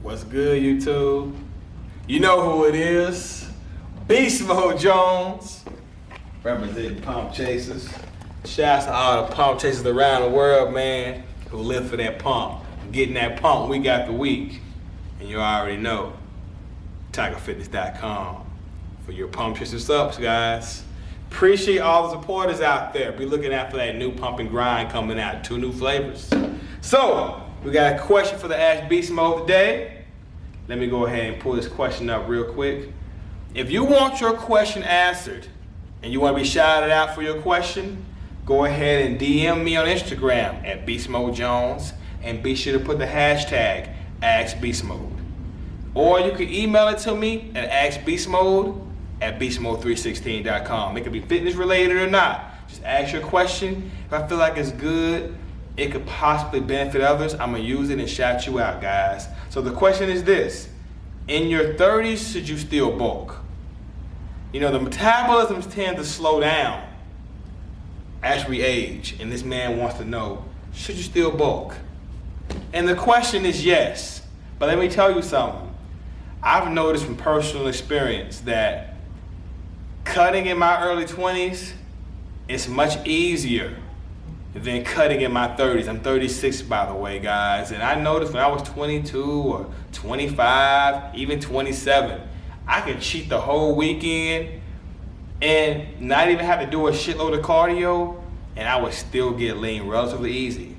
What's good, YouTube? You know who it is. Beastmode Jones. Representing Pump Chasers. Shouts to all the pump chasers around the world, man, who live for that pump. Getting that pump week after week. And you already know, TigerFitness.com for your pump chaser subs, guys. Appreciate all the supporters out there. Be looking out for that new pump and grind coming out. 2 new flavors. So, we got a question for the Ask Beast Mode today. Let me go ahead and pull this question up real quick. If you want your question answered and you want to be shouted out for your question, go ahead and DM me on Instagram at Beastmode Jones and be sure to put the hashtag AskBeastMode. Or you can email it to me at AskBeastMode@beastmode316.com. It could be fitness related or not. Just ask your question. If I feel like it's good, it could possibly benefit others, I'm gonna use it and shout you out, guys. So the question is this: in your 30s, should you still bulk? You know, the metabolisms tend to slow down as we age, and this man wants to know, should you still bulk? And the question is yes, but let me tell you something. I've noticed from personal experience that cutting in my early 20s is much easier than cutting in my 30s. I'm 36, by the way, guys. And I noticed when I was 22 or 25, even 27, I could cheat the whole weekend and not even have to do a shitload of cardio, and I would still get lean relatively easy.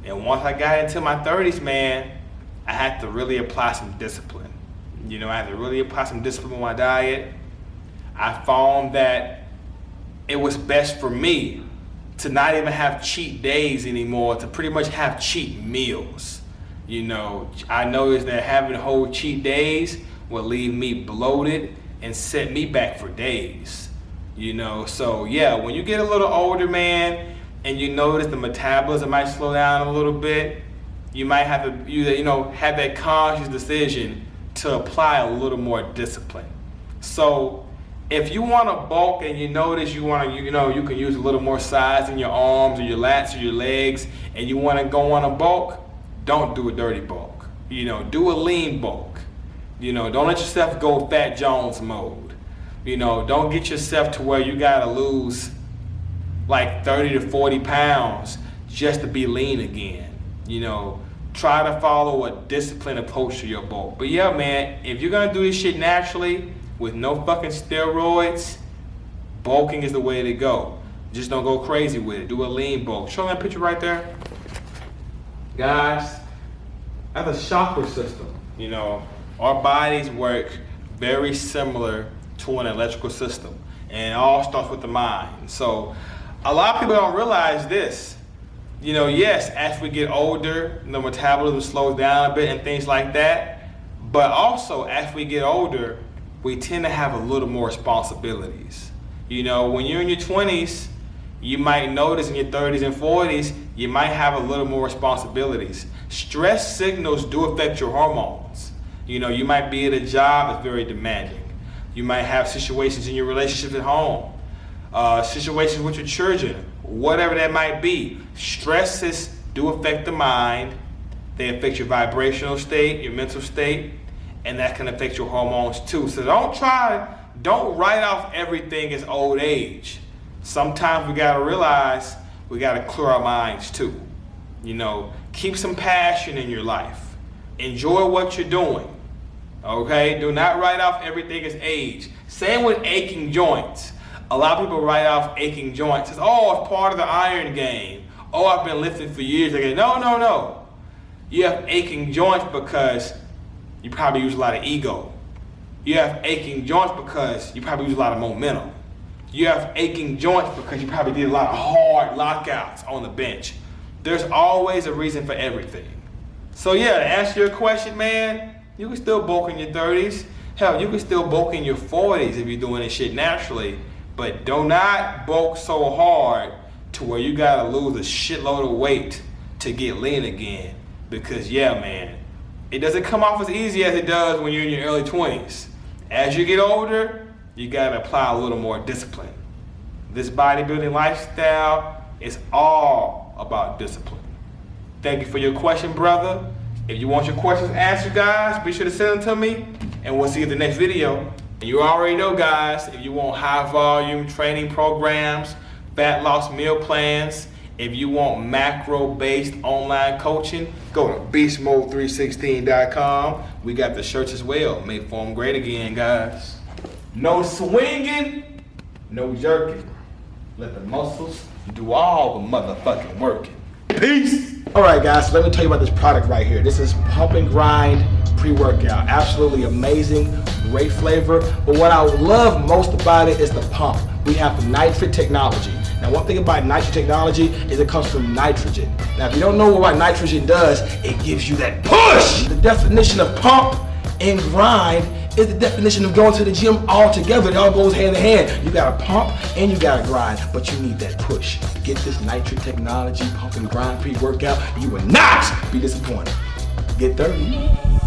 And once I got into my 30s, man, I had to really apply some discipline. You know, I had to really apply some discipline on my diet. I found that it was best for me to not even have cheat days anymore, to pretty much have cheat meals. You know, I noticed that having whole cheat days will leave me bloated and set me back for days. You know, so yeah, when you get a little older, man, and you notice the metabolism might slow down a little bit, you might have to have that conscious decision to apply a little more discipline. So if you want to bulk and you notice you want to, you can use a little more size in your arms or your lats or your legs, and you want to go on a bulk, don't do a dirty bulk. You know, do a lean bulk. You know, don't let yourself go Fat Jones mode. You know, don't get yourself to where you gotta lose like 30 to 40 pounds just to be lean again. You know, try to follow a disciplined approach to your bulk. But yeah, man, if you're gonna do this shit naturally with no fucking steroids, bulking is the way to go. Just don't go crazy with it. Do a lean bulk. Show me that picture right there. Guys, that's a chakra system. You know, our bodies work very similar to an electrical system, and it all starts with the mind. So a lot of people don't realize this. You know, yes, as we get older, the metabolism slows down a bit and things like that, but also as we get older, we tend to have a little more responsibilities. You know, when you're in your 20s, you might notice in your 30s and 40s, you might have a little more responsibilities. Stress signals do affect your hormones. You know, you might be at a job that's very demanding. You might have situations in your relationships at home, situations with your children, whatever that might be. Stresses do affect the mind. They affect your vibrational state, your mental state, and that can affect your hormones too. So don't write off everything as old age. Sometimes we gotta realize we gotta clear our minds too. You know, keep some passion in your life. Enjoy what you're doing. Okay? Do not write off everything as age. Same with aching joints. A lot of people write off aching joints as, oh, it's part of the iron game. Oh, I've been lifting for years. They go, no. You have aching joints because you probably use a lot of ego. You have aching joints because you probably use a lot of momentum. You have aching joints because you probably did a lot of hard lockouts on the bench. There's always a reason for everything. So yeah, to answer your question, man, you can still bulk in your 30s. Hell, you can still bulk in your 40s if you're doing this shit naturally. But do not bulk so hard to where you gotta lose a shitload of weight to get lean again. Because yeah, man, it doesn't come off as easy as it does when you're in your early 20s. As you get older, you gotta apply a little more discipline. This bodybuilding lifestyle is all about discipline. Thank you for your question, brother. If you want your questions answered, guys, be sure to send them to me, and we'll see you in the next video. And you already know, guys, if you want high volume training programs, fat loss meal plans, if you want macro-based online coaching, go to beastmode316.com. We got the shirts as well. Make form great again, guys. No swinging, no jerking. Let the muscles do all the motherfucking working. Peace. All right, guys, so let me tell you about this product right here. This is Pump and Grind pre-workout. Absolutely amazing, great flavor. But what I love most about it is the pump. We have the nitrate technology. Now, one thing about nitrate technology is it comes from nitrogen. Now, if you don't know what nitrogen does, it gives you that push. The definition of pump and grind is the definition of going to the gym all together. It all goes hand in hand. You gotta pump and you gotta grind, but you need that push. Get this nitrate technology, pump and grind pre-workout. You will not be disappointed. Get 30.